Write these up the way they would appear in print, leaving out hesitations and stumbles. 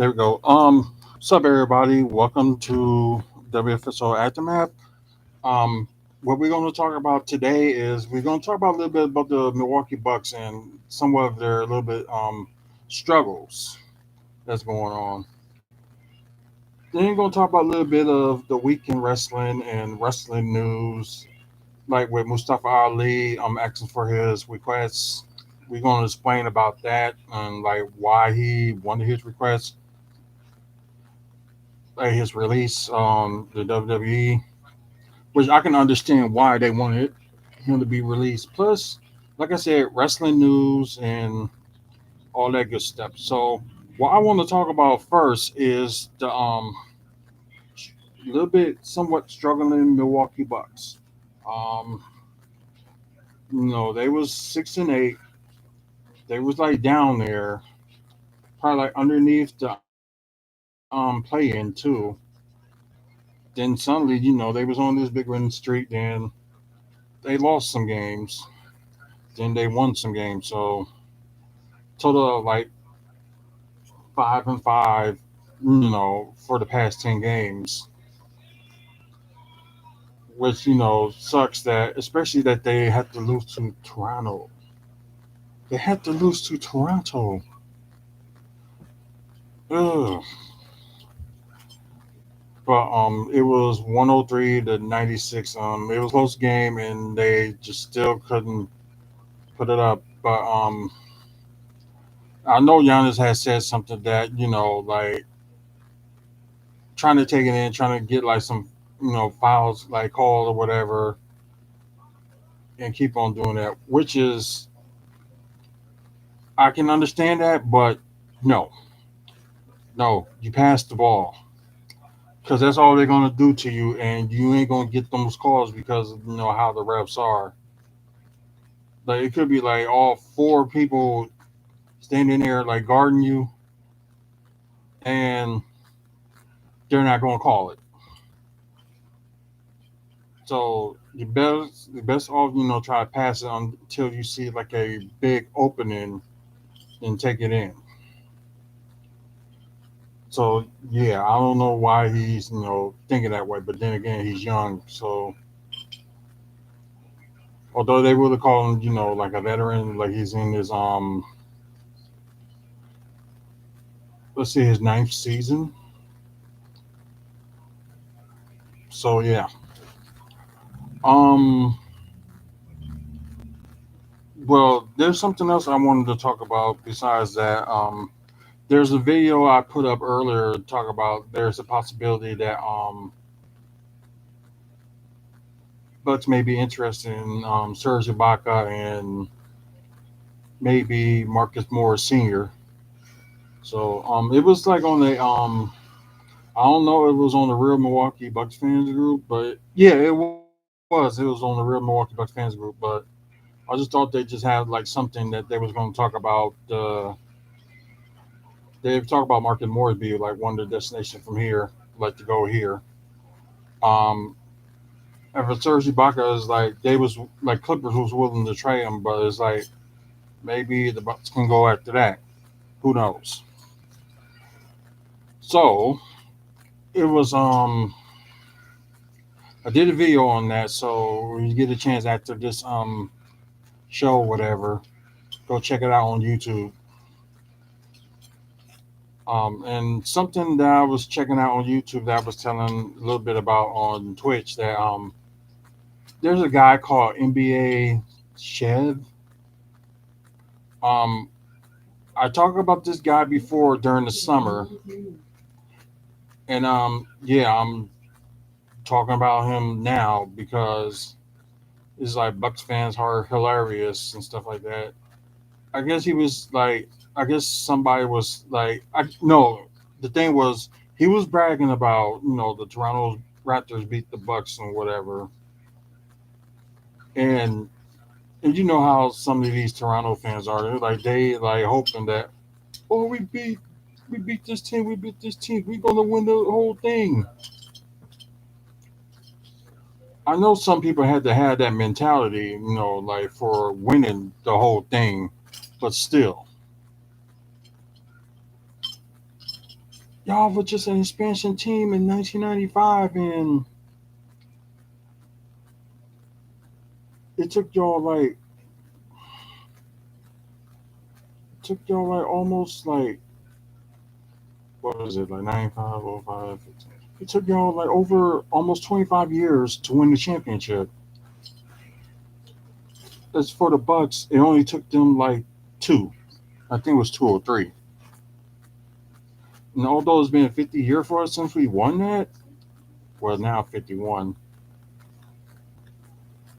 There we go. What's up, everybody? Welcome to WFSO Aftermath. Um, what we're going to talk about today is we're going to talk about a little bit about the Milwaukee Bucks and some of their little bit struggles that's going on. Then we're going to talk about a little bit of the week in wrestling and wrestling news, like with Mustafa Ali. I'm asking for his requests. We're going to explain about that and like why he wanted his request, like his release on the WWE, which I can understand why they wanted him to be released. Plus, like I said, wrestling news and all that good stuff. So, what I want to talk about first is the little bit somewhat struggling Milwaukee Bucks. Um, they was 6-8. They was like down there, probably like underneath the play in too. Then suddenly, they was on this big winning streak. Then they lost some games. Then they won some games. So total of like 5-5, for the past 10 games, which sucks that, especially that they had to lose to Toronto. They had to lose to Toronto. Ugh. But it was 103-96. It was a close game, and they just still couldn't put it up. But I know Giannis has said something that like trying to take it in, trying to get like some fouls like called or whatever, and keep on doing that, which is I can understand that, but no, no, you pass the ball because that's all they're gonna do to you, and you ain't gonna get those calls because of, how the refs are. Like it could be like all four people standing there like guarding you, and they're not gonna call it. So you best off try to pass it until you see like a big opening and take it in. So yeah, I don't know why he's thinking that way, but then again, he's young. So although they would call him like a veteran, like he's in his let's see his ninth season. So yeah, um, well, there's something else I wanted to talk about besides that. There's a video I put up earlier to talk about. There's a possibility that Bucks may be interested in Serge Ibaka and maybe Marcus Morris Sr. So it was like on the I don't know if it was on the real Milwaukee Bucks fans group, but yeah, it was. It was on the real Milwaukee Bucks fans group, but I just thought they just had like something that they was going to talk about. They talk about Marcus Morris being like one of the destinations from here, like to go here. Um, and for Serge Ibaka, is like they was like Clippers was willing to trade him, but it's like maybe the Bucks can go after that. Who knows? So it was I did a video on that, so when you get a chance after this show, whatever, go check it out on YouTube. And something that I was checking out on YouTube that I was telling a little bit about on Twitch that there's a guy called NBA Chev. Um, I talked about this guy before during the summer, and yeah, I'm talking about him now because it's like Bucks fans are hilarious and stuff like that. I guess he was like, I guess somebody was like, I no, the thing was he was bragging about the Toronto Raptors beat the Bucks and whatever, and you know how some of these Toronto fans are. They're like they like hoping that oh we beat this team, we beat this team, we gonna win the whole thing. I know some people had to have that mentality, like for winning the whole thing, but still, Y'all were just an expansion team in 1995, and it took y'all like almost like what was it like 95, oh 05, 15. It took y'all like over almost 25 years to win the championship. As for the Bucks, it only took them like two. I think it was 2 or 3. And although it's been a 50 year for us since we won that, well now 51,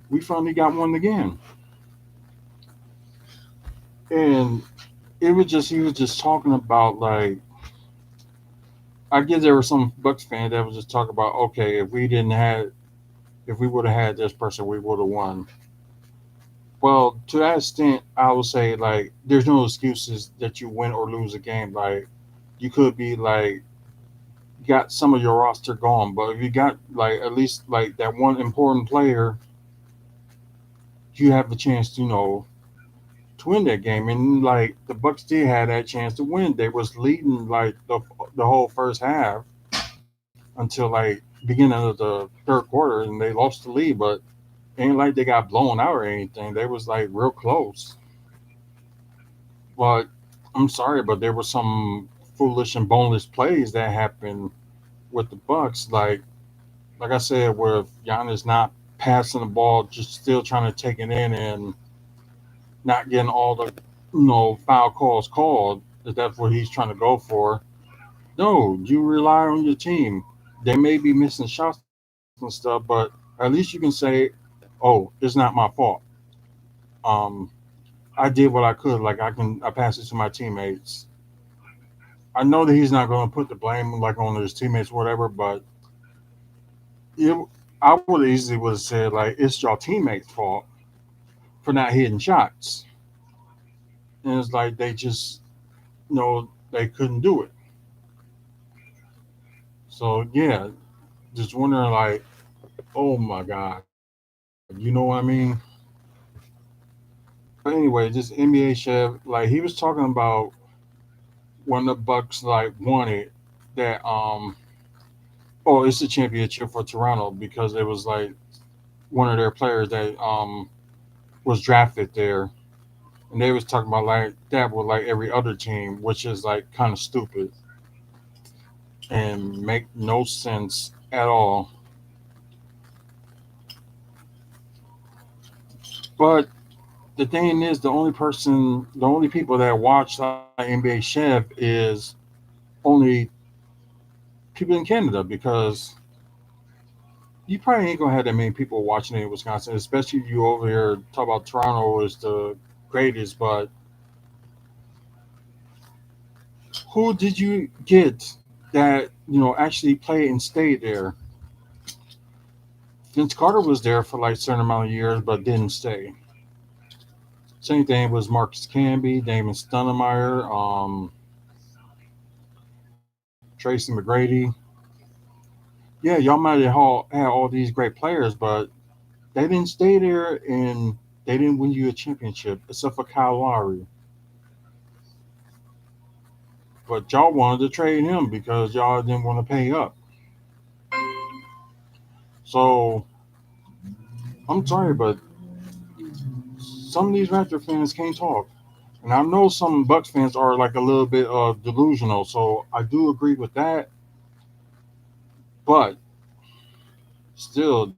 we finally got one again. And it was just he was just talking about like I guess there were some Bucks fans that was just talking about okay if we would have had this person we would have won. Well, to that extent, I would say like there's no excuses that you win or lose a game. Like you could be like got some of your roster gone, but if you got like at least like that one important player, you have a chance to to win that game. And like the Bucks did have that chance to win. They was leading like the whole first half until like beginning of the third quarter, and they lost the lead. But ain't like they got blown out or anything. They was like real close. But I'm sorry, but there were some foolish and boneless plays that happened with the Bucks. Like I said, with Giannis not passing the ball, just still trying to take it in and not getting all the foul calls called. If that's what he's trying to go for. No, you rely on your team. They may be missing shots and stuff, but at least you can say, "Oh, it's not my fault. Um, I did what I could. Like I passed it to my teammates. I know that he's not going to put the blame like on his teammates, or whatever. But it, I would easily would have said like it's your teammates' fault for not hitting shots, and it's like they just they couldn't do it. So yeah, just wondering like, oh my god, you know what I mean? But anyway, just NBA chef, like he was talking about when the Bucks like wanted that oh it's a championship for Toronto because it was like one of their players that was drafted there, and they was talking about like that with like every other team, which is like kind of stupid and make no sense at all. But the thing is, the only people that watch like NBA Chef is only people in Canada because you probably ain't gonna have that many people watching it in Wisconsin, especially if you over here talk about Toronto is the greatest. But who did you get that actually played and stayed there? Vince Carter was there for like a certain amount of years, but didn't stay. Same thing was Marcus Camby, Damon Stoudemire, Tracy McGrady. Yeah, y'all might have had all these great players, but they didn't stay there and they didn't win you a championship, except for Kyle Lowry. But y'all wanted to trade him because y'all didn't want to pay up. So I'm sorry, but some of these Raptor fans can't talk. And I know some Bucks fans are like a little bit delusional, so I do agree with that. But still,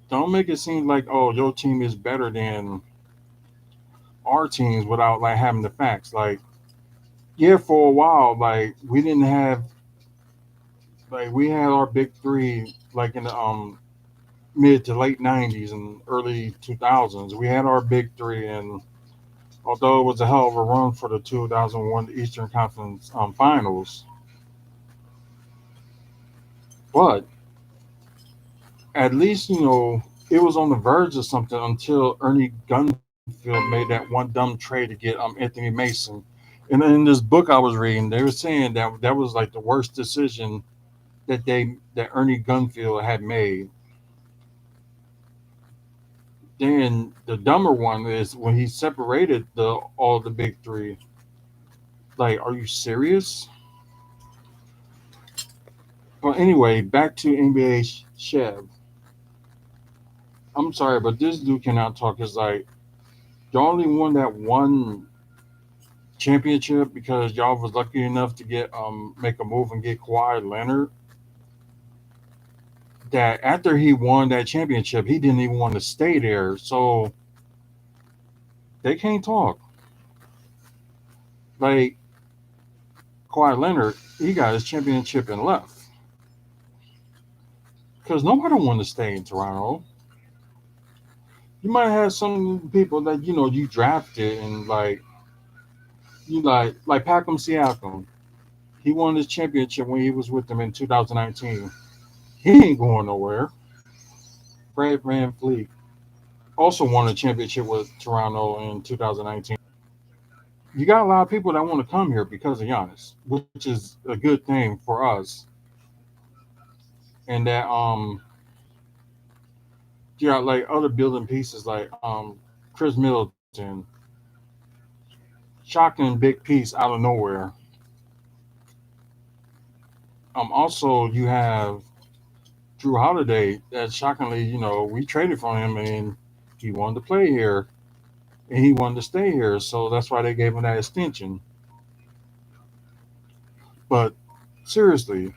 don't make it seem like your team is better than our teams without like having the facts. Like, yeah, for a while, like we had our big three like in the mid to late '90s and early 2000s. We had our big three, and although it was a hell of a run for the 2001 Eastern Conference Finals, but at least it was on the verge of something until Ernie Gunfield made that one dumb trade to get Anthony Mason. And in this book I was reading, they were saying that that was like the worst decision that Ernie Gunfield had made. Then the dumber one is when he separated the all the big three. Like, are you serious? But anyway, back to NBA Chev. I'm sorry, but this dude cannot talk. Is like the only one that won championship because y'all was lucky enough to get make a move and get Kawhi Leonard. That after he won that championship, he didn't even want to stay there. So they can't talk. Like Kawhi Leonard, he got his championship and left because nobody wanted to stay in Toronto. You might have some people that you drafted and like Pacom Siakam. He won his championship when he was with them in 2019. He ain't going nowhere. Fred Van Fleet also won a championship with Toronto in 2019. You got a lot of people that want to come here because of Giannis, which is a good thing for us. And that you got like other building pieces like Chris Middleton, shocking big piece out of nowhere. Also you have Drew Holiday that shockingly, we traded for him and he wanted to play here and he wanted to stay here. So that's why they gave him that extension. But seriously,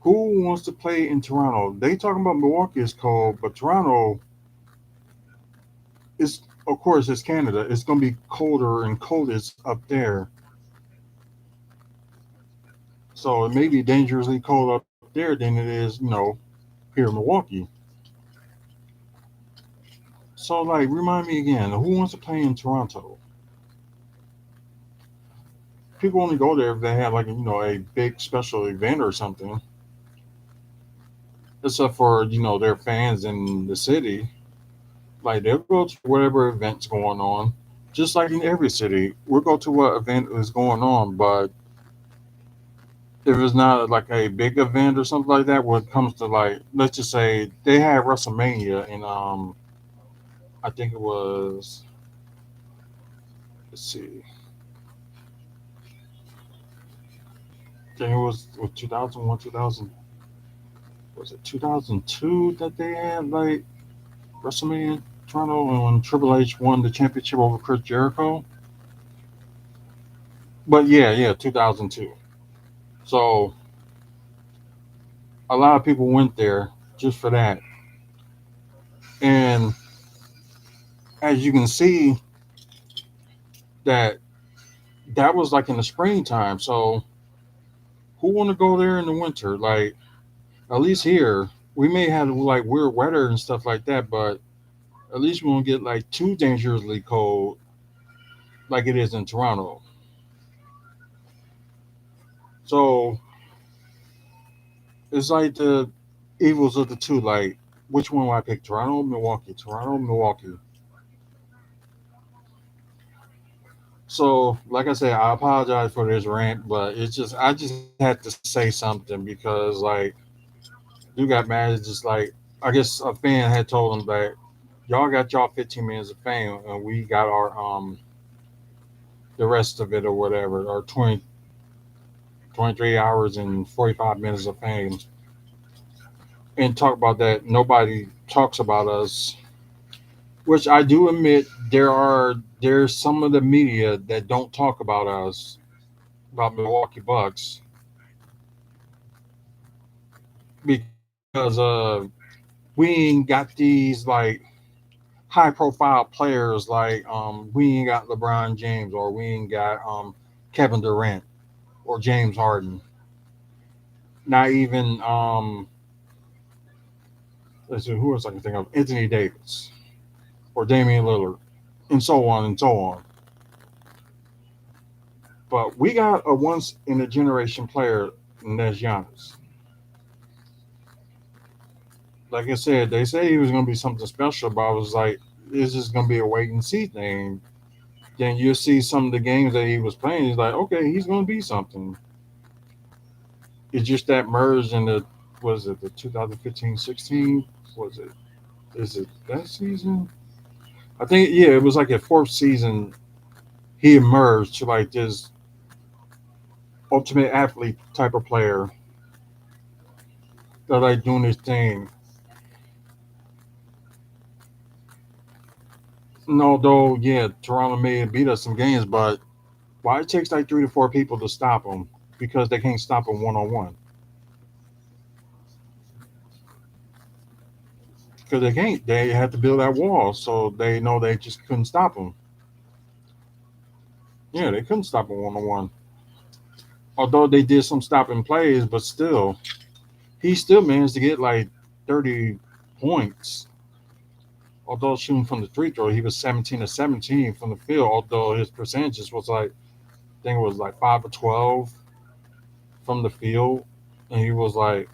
who wants to play in Toronto? They talking about Milwaukee is cold, but Toronto is, of course, it's Canada. It's going to be colder and coldest up there. So it may be dangerously cold up there than it is, here in Milwaukee. So, like, remind me again, who wants to play in Toronto? People only go there if they have, like, a big special event or something. Except for, their fans in the city. Like, they'll go to whatever event's going on. Just like in every city, we'll go to what event is going on. But if it's not like a big event or something like that, when it comes to like, let's just say they had WrestleMania in I think it was, let's see, I think it was 2001, 2000, was it 2002 that they had like WrestleMania in Toronto and when Triple H won the championship over Chris Jericho. But yeah, 2002. So a lot of people went there just for that. And as you can see, that that was like in the springtime. So who want to go there in the winter? Like at least here, we may have like weird weather and stuff like that, but at least we won't get like too dangerously cold like it is in Toronto. So it's like the evils of the two. Like which one will I pick? Toronto, Milwaukee, Toronto, Milwaukee. So, like I said, I apologize for this rant, but it's just I just had to say something because like you got mad. It's just like I guess a fan had told him that y'all got y'all 15 minutes of fame and we got our the rest of it or whatever, or 23 hours and 45 minutes of fame, and talk about that. Nobody talks about us, which I do admit there's some of the media that don't talk about us, about Milwaukee Bucks, because we ain't got these like high profile players like we ain't got LeBron James or we ain't got Kevin Durant or James Harden. Not even let's see who else I can think of, Anthony Davis or Damian Lillard, and so on and so on. But we got a once in a generation player, and that's Giannis. Like I said, they say he was going to be something special, but I was like, it's just going to be a wait and see thing. Then you see some of the games that he was playing. He's like, okay, he's going to be something. It's just that merged in the was it the 2015-16? Was it? Is it that season? I think yeah, it was like a fourth season. He emerged to like this ultimate athlete type of player. They're like doing this thing. And although, yeah, Toronto may have beat us some games, but why it takes like 3 to 4 people to stop them? Because they can't stop them 1 on 1. Because they can't. They had to build that wall, so they know they just couldn't stop them. Yeah, they couldn't stop him 1 on 1. Although they did some stopping plays, but still, he still managed to get like 30 points. Although shooting from the free throw, he was 17 to 17 from the field. Although his percentages was like, I think it was like 5 or 12 from the field, and he was like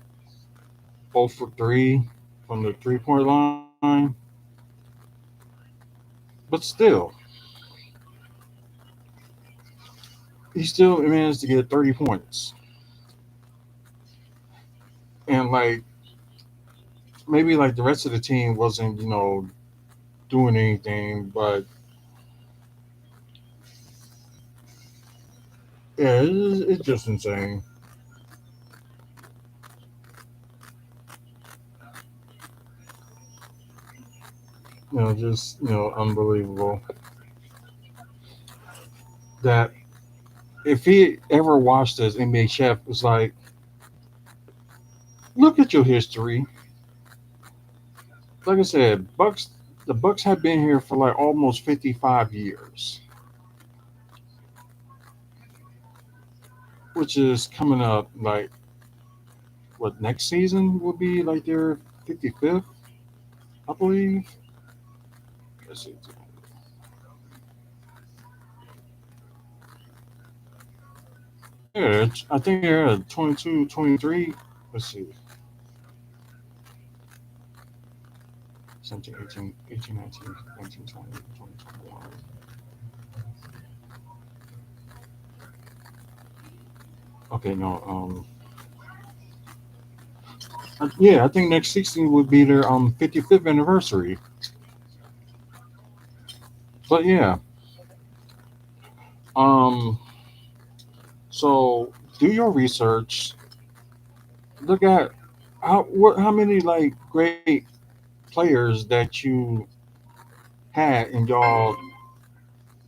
0 for 3 from the 3 point line. But still, he still managed to get 30 points. And like maybe like the rest of the team wasn't, doing anything, but yeah, it's just insane. Just unbelievable that if he ever watched this NBA Chef, it's like, look at your history. Like I said, the Bucks have been here for like almost 55 years, which is coming up like what next season will be like their 55th, I believe. Let's see. Yeah, I think they're at 22, 23. Let's see. 17, 18, 18, 19, 19, 20, 20, 21. Okay, no. Yeah, I think next season would be their 55th anniversary. But yeah, um, so do your research. Look at how many like great players that you had in y'all,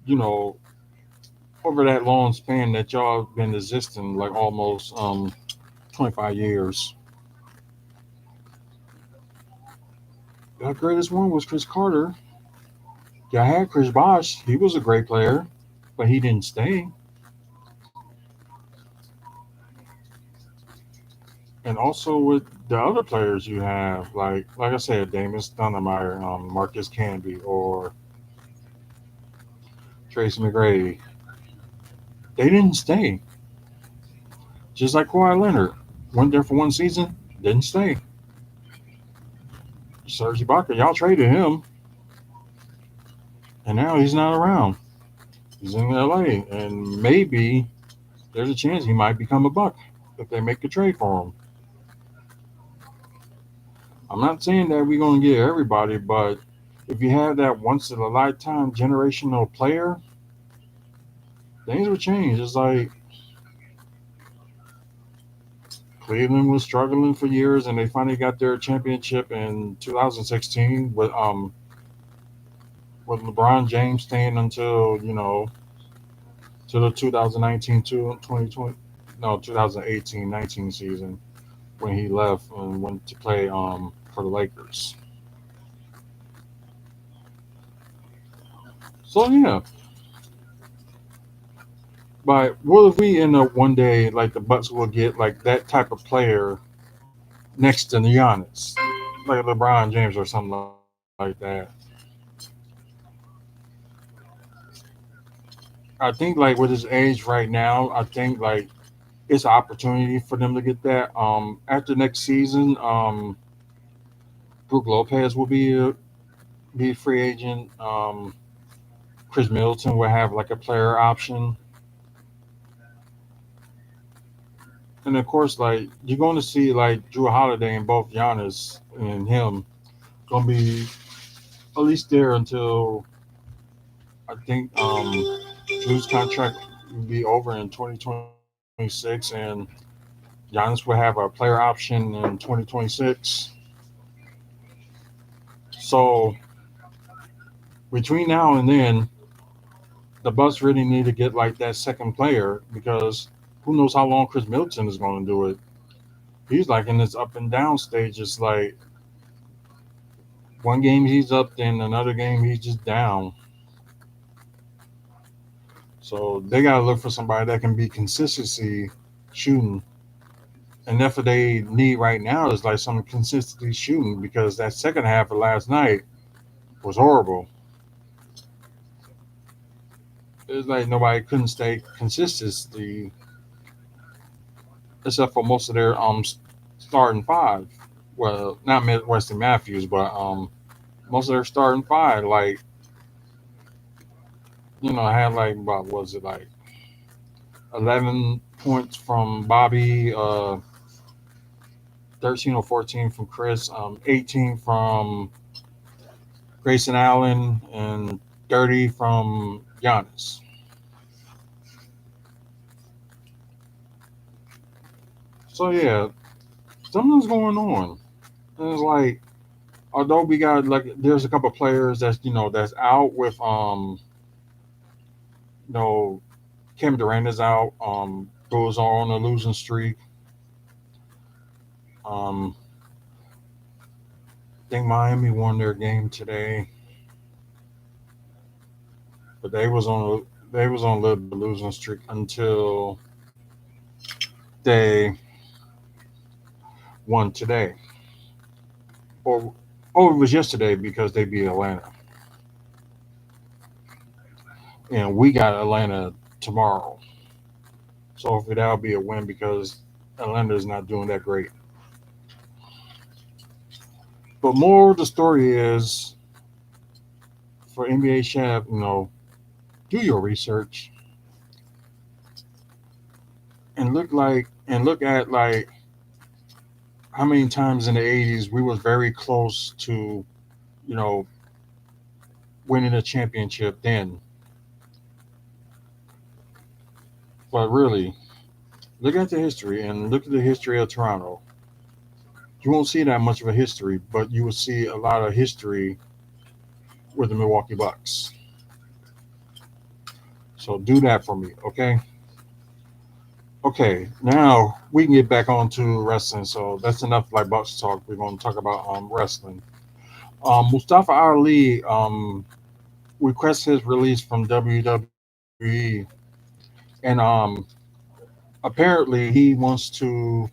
you know, over that long span that y'all been existing, like almost 25 years. The greatest one was Chris Carter. Y'all had Chris Bosh. He was a great player, but he didn't stay. And also with the other players you have, like I said, Damon Stoudemire, Marcus Camby, or Tracy McGrady, they didn't stay. Just like Kawhi Leonard, went there for 1 season, didn't stay. Serge Ibaka, y'all traded him, and now he's not around. He's in LA, and maybe there's a chance he might become a Buck if they make a trade for him. I'm not saying that we're going to get everybody, but if you have that once in a lifetime generational player, things will change. It's like Cleveland was struggling for years, and they finally got their championship in 2016 with LeBron James staying until to the 2019 to 2020 no 2018-19 season when he left and went to play for the Lakers. So yeah, but what if we end up one day like the Bucks will get like that type of player next to Giannis, like LeBron James or something like that? I think like with his age right now, I think like it's an opportunity for them to get that. After next season, Brook Lopez will be a free agent. Chris Middleton will have like a player option, and of course, like you're going to see like Drew Holiday and both Giannis and him going to be at least there until I think Drew's contract will be over in 2026, and Giannis will have a player option in 2026. So between now and then, the Bucks really need to get like that second player because who knows how long Chris Middleton is going to do it. He's like in this up and down stage. It's like one game he's up, then another game he's just down. So they got to look for somebody that can be consistency shooting. And that's what they need right now is like some consistency shooting because that second half of last night was horrible. It's like nobody couldn't stay consistent except for most of their starting five. Well, not Weston Matthews, but most of their starting five, like had like what was it like 11 points from Bobby, 13 or 14 from Chris, 18 from Grayson Allen, and 30 from Giannis. So yeah, something's going on. And it's like although we got like there's a couple of players that's out with you know Kevin Durant is out. Bulls are on a losing streak. I think Miami won their game today, but they was on a little bit of losing streak until they won today. Or it was yesterday because they beat Atlanta, and we got Atlanta tomorrow. So hopefully that'll be a win because Atlanta is not doing that great. But more of the story is for NBA Chef, do your research and look at like how many times in the '80s we was very close to, you know, winning a championship then. But really, look at the history and look at the history of Toronto. You won't see that much of a history, but you will see a lot of history with the Milwaukee Bucks. So do that for me, okay? Okay, now we can get back on to wrestling. So that's enough like Bucks talk. We're going to talk about wrestling. Mustafa Ali requests his release from WWE, and apparently he wants to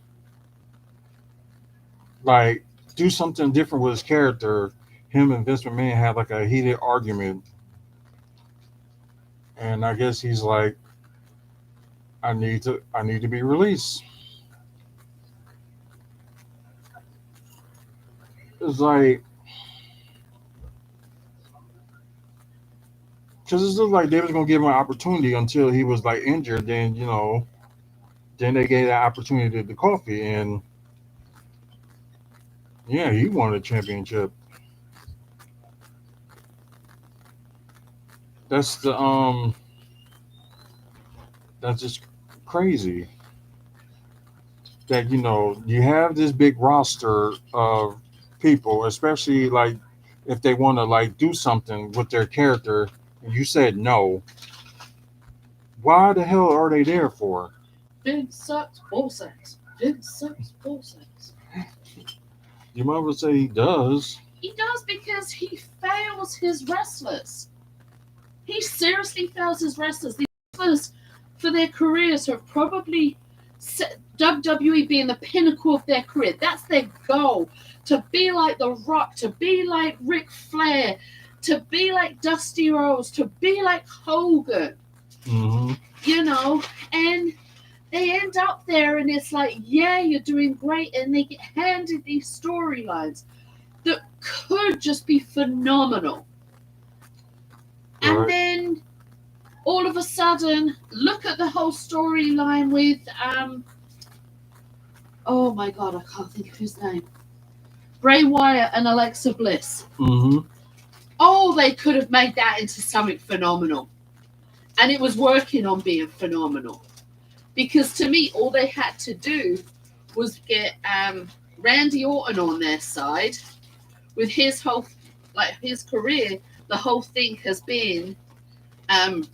like do something different with his character. Him and Vince McMahon had like a heated argument, and I guess he's like, I need to be released. It's like because it's just like they was gonna give him an opportunity until he was like injured. Then they gave that opportunity to Coffee, and yeah, he won a championship. That's the that's just crazy that you have this big roster of people, especially like if they want to like do something with their character, and you said no. Why the hell are they there for? Vince sucks, bull sex. Vince sucks, bull sex. Your mother say he does. He does because he fails his wrestlers. He seriously fails his wrestlers. These wrestlers, for their careers, have probably set WWE being the pinnacle of their career. That's their goal. To be like The Rock, to be like Ric Flair, to be like Dusty Rhodes, to be like Hogan. Hmm. And they end up there and it's like, yeah, you're doing great. And they get handed these storylines that could just be phenomenal. And Right. then all of a sudden, look at the whole storyline with oh my god, I can't think of his name. Bray Wyatt and Alexa Bliss. Hmm. Oh, they could have made that into something phenomenal. And it was working on being phenomenal. Because to me, all they had to do was get Randy Orton on their side with his whole, like his career. The whole thing has been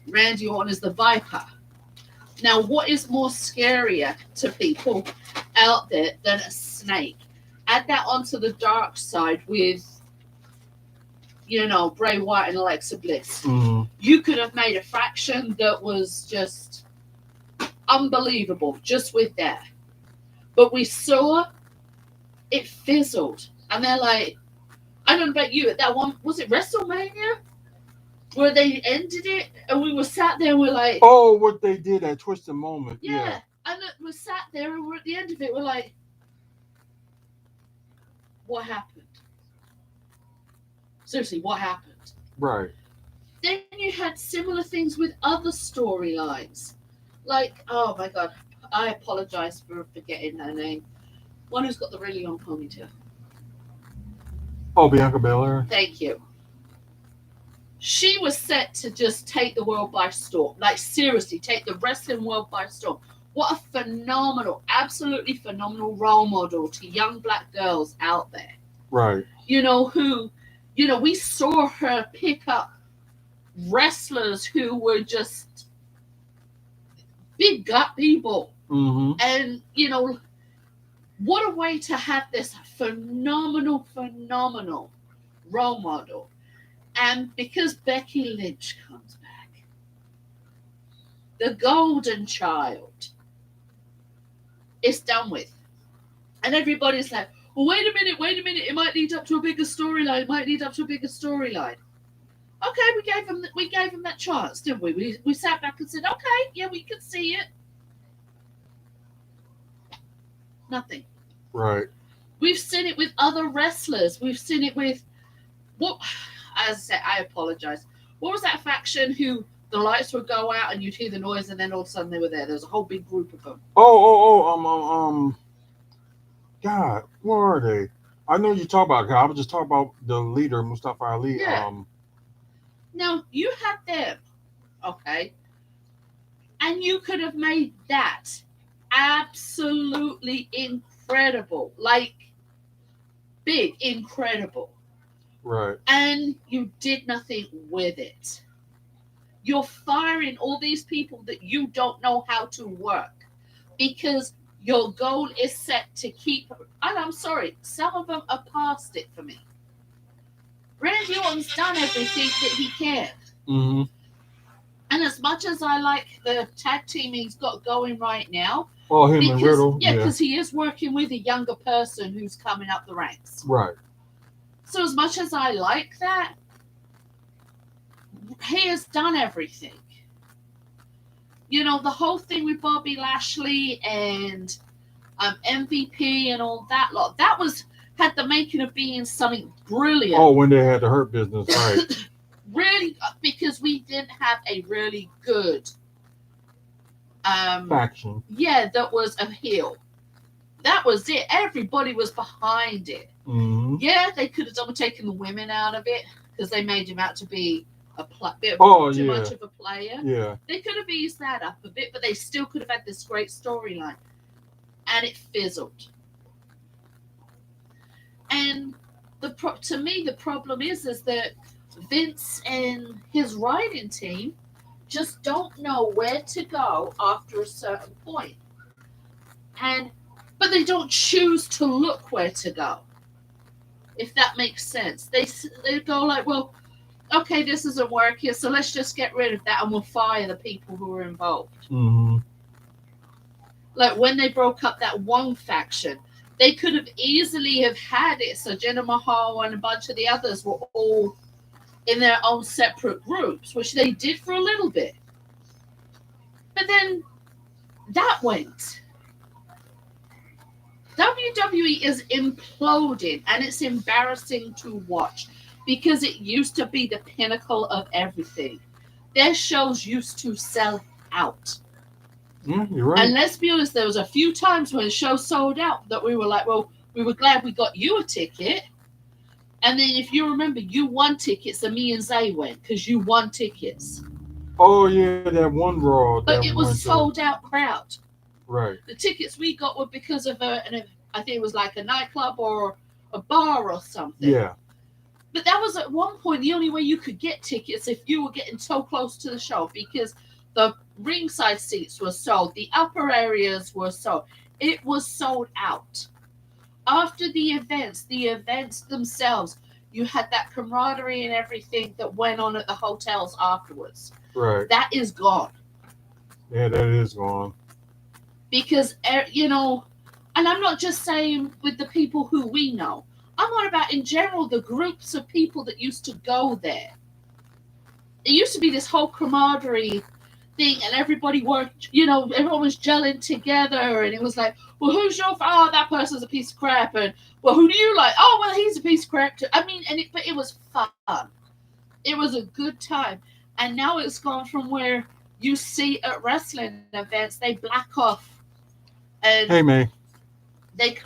Randy Orton is the Viper. Now, what is more scarier to people out there than a snake? Add that onto the dark side with, Bray Wyatt and Alexa Bliss. Mm-hmm. You could have made a faction that was just unbelievable just with that. But we saw it fizzled. And they're like, I don't know about you, at that one, was it WrestleMania? Where they ended it, and we were sat there and we're like, oh, what they did at Twisted Moment. Yeah. And we sat there and we're at the end of it, we're like, what happened? Seriously, what happened? Right. Then you had similar things with other storylines. Like, oh my God, I apologize for forgetting her name. One who's got the really long ponytail. Oh, Bianca Belair. Thank you. She was set to just take the world by storm. Like, seriously, take the wrestling world by storm. What a phenomenal, absolutely phenomenal role model to young black girls out there. Right. We saw her pick up wrestlers who were just big gut people. Mm-hmm. And, what a way to have this phenomenal role model. And because Becky Lynch comes back, the golden child, it's done with. And everybody's like, well, wait a minute, it might lead up to a bigger storyline, Okay, we gave him that chance, didn't we? We sat back and said, okay, yeah, we could see it. Nothing. Right. We've seen it with other wrestlers. We've seen it with what? As I said, I apologize. What was that faction who the lights would go out and you'd hear the noise and then all of a sudden they were there? There was a whole big group of them. God, where are they? I know you talk about. I was just talking about the leader, Mustafa Ali. Yeah. Now you had them, okay, and you could have made that absolutely incredible, like big, incredible. Right. And you did nothing with it. You're firing all these people that you don't know how to work because your goal is set to keep. And I'm sorry, some of them are past it for me. Randy Orton's done everything that he can. Mm-hmm. And as much as I like the tag team he's got going right now, him and Riddle. Yeah, because he is working with a younger person who's coming up the ranks. Right. So as much as I like that, he has done everything. The whole thing with Bobby Lashley and MVP and all that lot, that had the making of being something brilliant. Oh, when they had the Hurt Business, right. Really, because we didn't have a really good faction. Yeah, that was a heel. That was it. Everybody was behind it. Mm-hmm. Yeah, they could have done with taking the women out of it because they made him out to be bit too much of a player. Yeah. They could have eased that up a bit, but they still could have had this great storyline. And it fizzled. And to me, the problem is that Vince and his writing team just don't know where to go after a certain point. But they don't choose to look where to go. If that makes sense. They go like, well, okay, this isn't working, so let's just get rid of that and we'll fire the people who are involved. Mm-hmm. Like when they broke up that one faction, they could have easily have had it so Jinder Mahal and a bunch of the others were all in their own separate groups, which they did for a little bit. But then that went. WWE is imploding and it's embarrassing to watch because it used to be the pinnacle of everything. Their shows used to sell out. You're right. And let's be honest, there was a few times when the show sold out that we were like, well, we were glad we got you a ticket. And then if you remember, you won tickets and me and Zay went because you won tickets. Oh, yeah, that one Raw. But it was a sold out crowd. Right. The tickets we got were because of I think it was like a nightclub or a bar or something. Yeah. But that was at one point the only way you could get tickets if you were getting so close to the show, because the ringside seats were sold, the upper areas were sold. It was sold out. After the events themselves, you had that camaraderie and everything that went on at the hotels afterwards. Right. That is gone. Yeah, that is gone. Because, and I'm not just saying with the people who we know, I'm on about in general the groups of people that used to go there. It used to be this whole camaraderie thing, and everybody worked, everyone was gelling together, and it was like, well, who's your oh, that person's a piece of crap, and well, who do you like? Oh, well, he's a piece of crap too. I mean, but it was fun. It was a good time. And now it's gone from where you see at wrestling events, they black off and Hey, May. they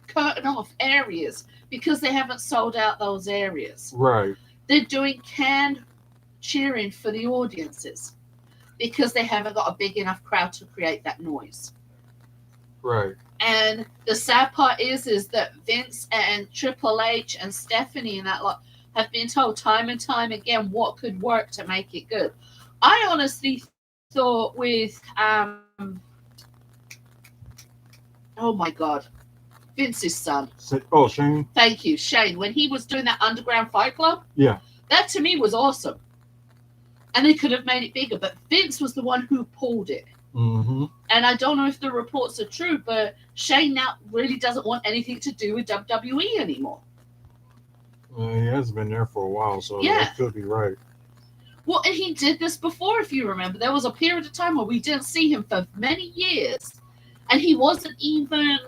curtain off areas because they haven't sold out those areas. Right. They're doing canned cheering for the audiences because they haven't got a big enough crowd to create that noise. Right. And the sad part is that Vince and Triple H and Stephanie and that lot have been told time and time again what could work to make it good. I honestly thought with oh my God, Vince's son. Oh, Shane? Thank you, Shane. When he was doing that Underground Fight Club, yeah, that to me was awesome. And they could have made it bigger, but Vince was the one who pulled it. Mm-hmm. And I don't know if the reports are true, but Shane now really doesn't want anything to do with WWE anymore. He has been there for a while, so Yeah. that could be right. Well, and he did this before, if you remember. There was a period of time where we didn't see him for many years, and he wasn't even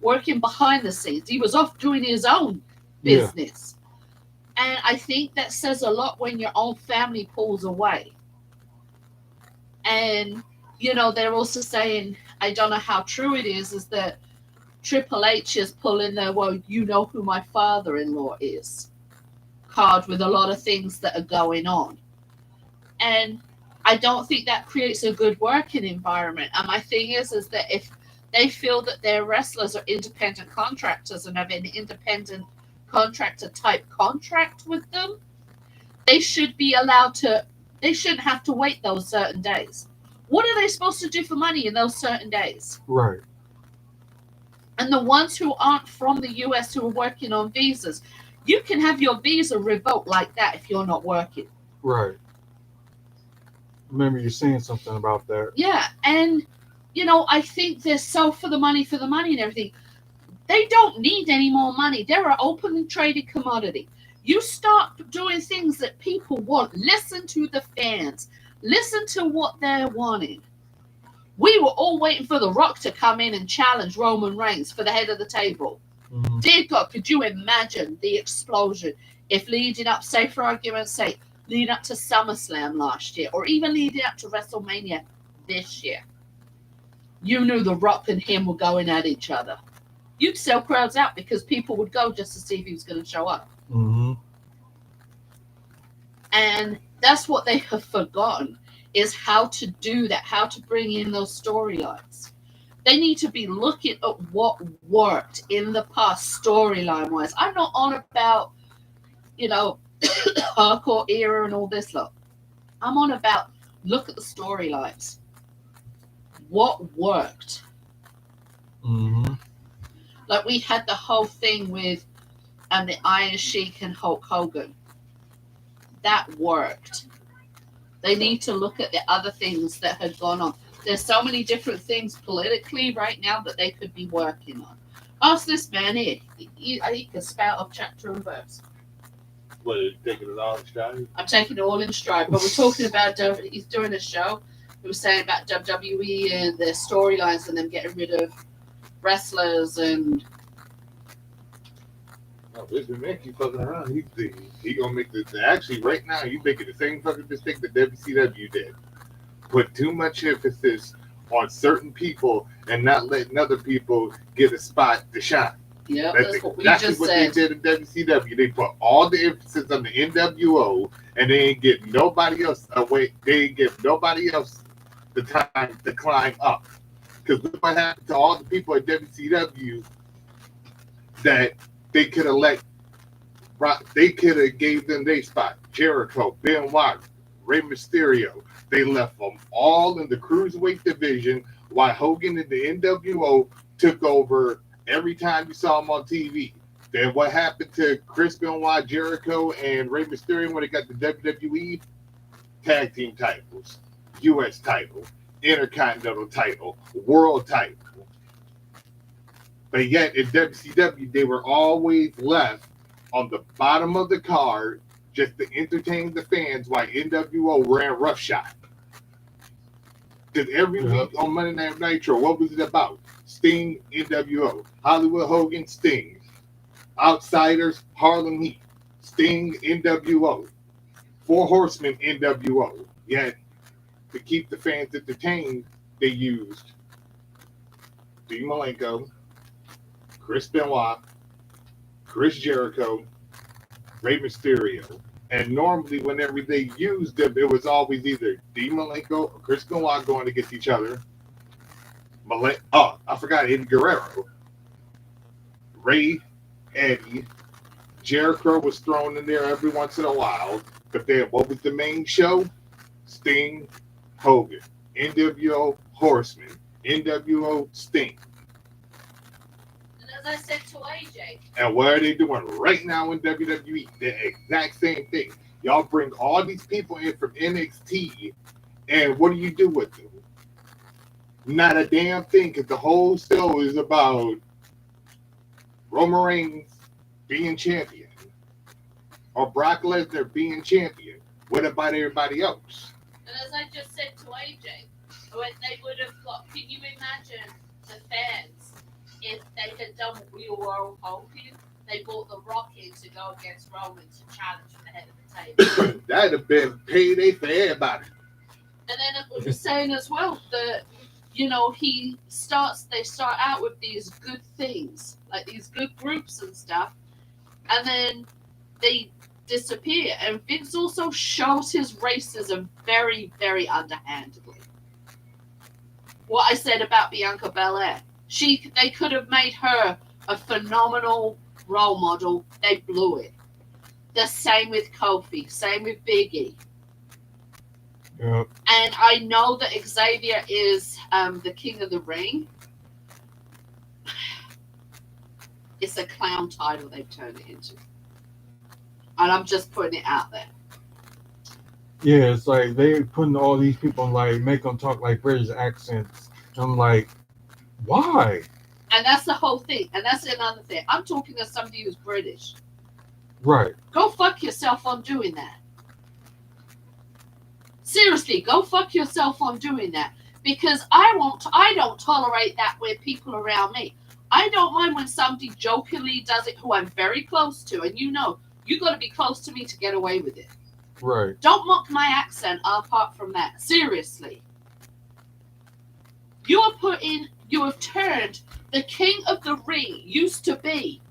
working behind the scenes. He was off doing his own business. Yeah. And I think that says a lot when your own family pulls away. And, they're also saying, I don't know how true it is that Triple H is pulling the, well, you know who my father-in-law is card with a lot of things that are going on. And I don't think that creates a good working environment. And my thing is that if they feel that their wrestlers are independent contractors and have an independent contractor type contract with them, they should be allowed to, they shouldn't have to wait those certain days. What are they supposed to do for money in those certain days? Right. And the ones who aren't from the US who are working on visas, you can have your visa revoked like that if you're not working. Right. Remember you saying something about that. Yeah, and I think they're so for the money and everything. They don't need any more money. They're an open and traded commodity. You start doing things that people want. Listen to the fans. Listen to what they're wanting. We were all waiting for The Rock to come in and challenge Roman Reigns for the head of the table. Mm-hmm. Dear God, could you imagine the explosion if leading up, say for argument's sake, leading up to SummerSlam last year, or even leading up to WrestleMania this year, you knew The Rock and him were going at each other. You'd sell crowds out because people would go just to see if he was going to show up. Mm-hmm. And that's what they have forgotten, is how to do that, how to bring in those storylines. They need to be looking at what worked in the past storyline-wise. I'm not on about, hardcore era and all this lot. I'm on about look at the storylines. What worked? Mm-hmm. Like we had the whole thing with the Iron Sheik and Hulk Hogan. That worked. They need to look at the other things that had gone on. There's so many different things politically right now that they could be working on. Ask this man here. He can spout up chapter and verse. What, are you taking it all in stride? I'm taking it all in stride. But we're talking about, he's doing a show. He was saying about WWE and their storylines and them getting rid of wrestlers and... No, Mr. Man keep fucking around. He gonna make this. Actually, right now, you making the same fucking mistake that WCW did. Put too much emphasis on certain people and not letting other people get a spot to shine. Yeah, that's what we exactly just what said. They did in WCW. They put all the emphasis on the NWO, and they ain't get nobody else away. They ain't give nobody else the time to climb up. Because look what happened to all the people at WCW that they could have gave them their spot. Jericho, Benoit, Rey Mysterio. They left them all in the cruiserweight division while Hogan and the NWO took over every time you saw them on TV. Then what happened to Chris Benoit, Jericho, and Rey Mysterio when they got the WWE tag team titles, U.S. title, Intercontinental title, World title. But yet in WCW, they were always left on the bottom of the card just to entertain the fans while NWO ran roughshod. Because every week on Monday Night Nitro, what was it about? Sting, NWO. Hollywood Hogan, Sting. Outsiders, Harlem Heat. Sting, NWO. Four Horsemen, NWO. Yet, to keep the fans entertained, they used Dean Malenko, Chris Benoit, Chris Jericho, Rey Mysterio. And normally, whenever they used them, it was always either Dean Malenko or Chris Benoit going against each other. I forgot Eddie Guerrero. Ray, Eddie, Jericho was thrown in there every once in a while. But then, what was the main show? Sting, Hogan, NWO, Horseman, NWO, Sting. As I said to AJ. And what are they doing right now in WWE? The exact same thing. Y'all bring all these people in from NXT, and what do you do with them? Not a damn thing, because the whole show is about Roman Reigns being champion or Brock Lesnar being champion. What about everybody else? And as I just said to AJ, when they would have got, can you imagine the fans if they had done what we were hoping? They brought The Rock in to go against Roman to challenge for the head of the table. That'd have been payday for everybody. And then it was saying as well that, they start out with these good things, like these good groups and stuff, and then they disappear. And Vince also shows his racism very, very underhandedly. What I said about Bianca Belair. They could have made her a phenomenal role model. They blew it. The same with Kofi. Same with Big E. Yep. And I know that Xavier is the king of the ring. It's a clown title they've turned it into. And I'm just putting it out there. Yeah, it's like they putting all these people and make them talk like British accents. I'm like, why? And that's the whole thing. And that's another thing. I'm talking to somebody who's British. Right. Go fuck yourself on doing that. Seriously, go fuck yourself on doing that. Because I don't tolerate that with people around me. I don't mind when somebody jokingly does it who I'm very close to. And you got to be close to me to get away with it. Right. Don't mock my accent apart from that. Seriously. You have turned the king of the ring used to be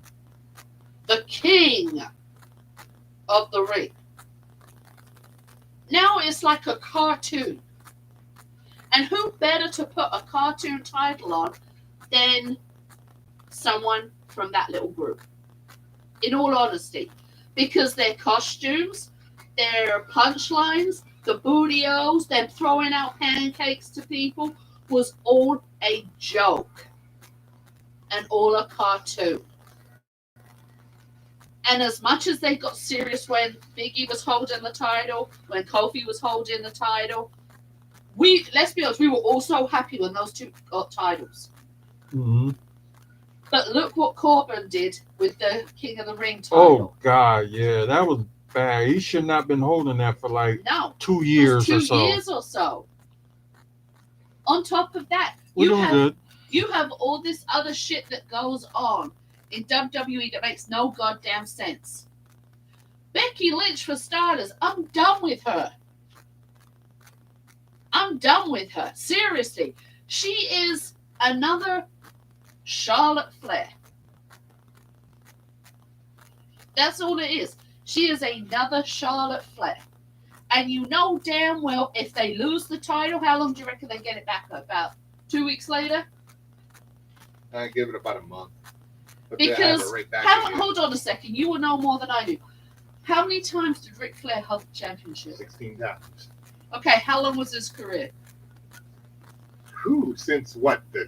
the king of the ring. Now it's like a cartoon. And who better to put a cartoon title on than someone from that little group? In all honesty. Because their costumes, their punchlines, the bootios, them throwing out pancakes to people was all a joke. And all a cartoon. And as much as they got serious when Big E was holding the title, when Kofi was holding the title, let's be honest, we were all so happy when those two got titles. Mm-hmm. But look what Corbin did with the King of the Ring title. Oh, God, yeah, that was bad. He should not have been holding that for 2 years or so. 2 years or so. On top of that, you have all this other shit that goes on in WWE that makes no goddamn sense. Becky Lynch, for starters, I'm done with her. Seriously. She is another Charlotte Flair. That's all it is. She is another Charlotte Flair. And you know damn well if they lose the title, how long do you reckon they get it back? About 2 weeks later? I give it about a month. But then I have Because it right back how, again. hold on a second, you will know more than I do. How many times did Ric Flair hold the championship? 16 times. Okay, how long was his career? Whew, since what, the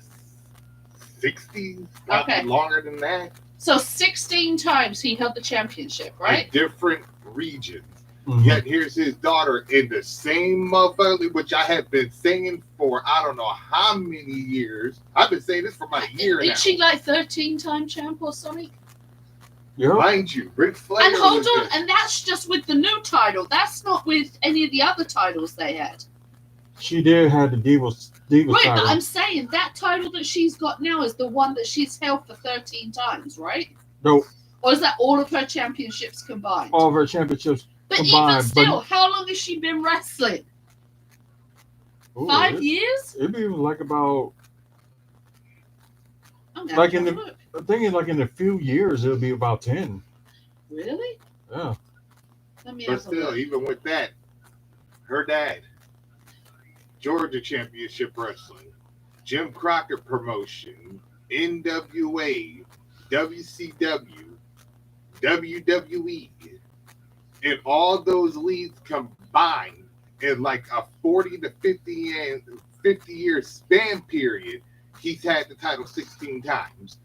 60s? Probably Okay. longer than that. So 16 times he held the championship, right? In different regions. Mhm. Yet here's his daughter in the same motherfucker, which I have been saying for I don't know how many years. I've been saying this for about a year now. Isn't she like 13-time champ or something? Yeah. Mind you, Ric Flair. And hold was on, the- and that's just with the new title. That's not with any of the other titles they had. She did have the Divas Right, title. but I'm saying that title that she's got now is the one that she's held for 13 times, right? Nope. Or is that all of her championships combined? All of her championships but combined. even still, how long has she been wrestling? Ooh, 5 years? It'd be like about, I'm gonna like have in to the, look. the thing is, like in a few years, it'll be about 10. Really? Yeah. Let me But have a still, look. even with that, her dad, Georgia Championship Wrestling, Jim Crockett Promotion, NWA, WCW, WWE, and all those leads combined in like a 40 to 50 year span period, he's had the title 16 times.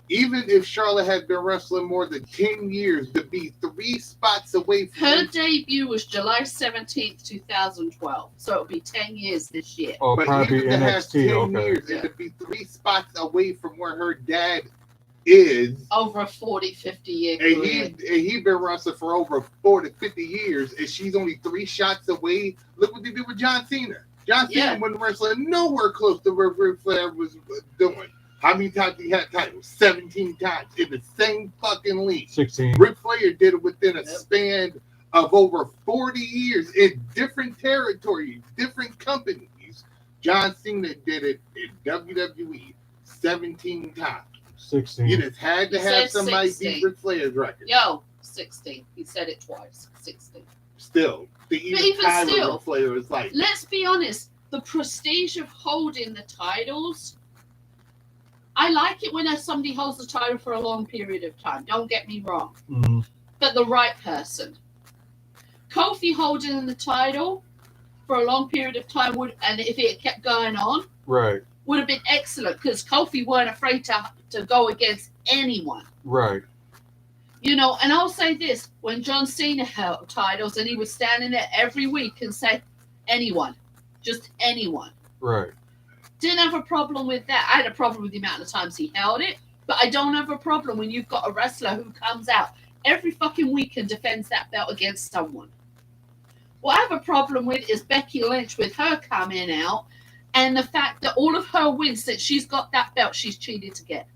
Even if Charlotte had been wrestling more than 10 years, to be 3 spots away from Her debut was July 17th, 2012. So it'll be 10 years this year. Or but probably even to have NXT. 10 Okay. years Yeah. and to be 3 spots away from where her dad is, Over a 40, 50 year and career. he been wrestling for over 40, 50 years, and she's only 3 shots away. Look what they did with John Cena. John Cena Yeah. wasn't wrestling nowhere close to where Ric Flair was doing. How many times he had titles? 17 times in the same fucking league. 16. Ric Flair did it within a Yep. span of over 40 years in different territories, different companies. John Cena did it in WWE 17 times. 16. You just had to He have said somebody 16. beat Ric Flair's record. Yo, 16. He said it twice. 16. Still, the even time still, Ric Flair was like, Let's be honest. The prestige of holding the titles. I like it when somebody holds the title for a long period of time. Don't get me wrong. Mhm. But the right person. Kofi holding the title for a long period of time would, and if it kept going on, Right. would have been excellent because Kofi weren't afraid to go against anyone. Right. You know, and I'll say this, when John Cena held titles and he was standing there every week and say, anyone, just anyone. Right. Didn't have a problem with that. I had a problem with the amount of times he held it, but I don't have a problem when you've got a wrestler who comes out every fucking week and defends that belt against someone. What I have a problem with is Becky Lynch with her coming out and the fact that all of her wins since she's got that belt, she's cheated to get.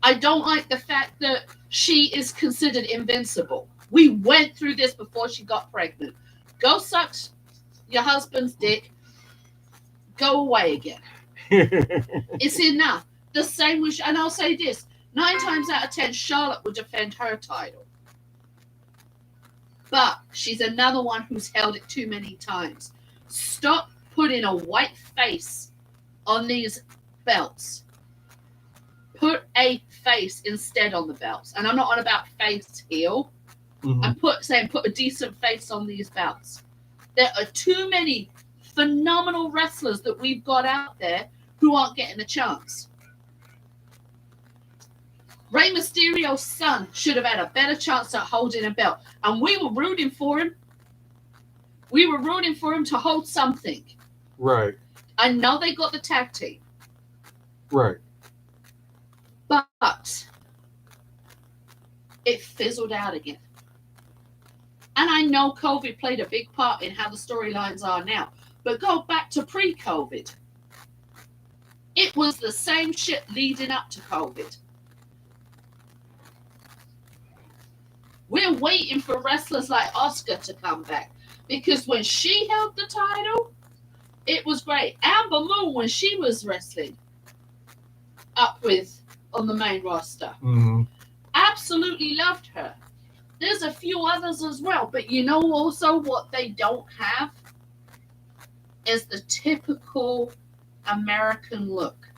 I don't like the fact that she is considered invincible. We went through this before she got pregnant. Go suck your husband's dick. Go away again. It's enough. The same with, and I'll say this, 9 times out of 10, Charlotte would defend her title. But she's another one who's held it too many times. Stop putting a white face on these belts. Put a face instead on the belts. And I'm not on about face heel. Mhm. I'm saying put a decent face on these belts. There are too many phenomenal wrestlers that we've got out there who aren't getting a chance. Rey Mysterio's son should have had a better chance at holding a belt. And we were rooting for him. We were rooting for him to hold something. Right. I know they got the tag team. Right. But it fizzled out again. And I know COVID played a big part in how the storylines are now. But go back to pre-COVID. It was the same shit leading up to COVID. We're waiting for wrestlers like Asuka to come back. Because when she held the title, it was great. Amber Moon, when she was wrestling up with on the main roster, Mm-hmm. absolutely loved her. There's a few others as well, but you know also what they don't have? is the typical American look.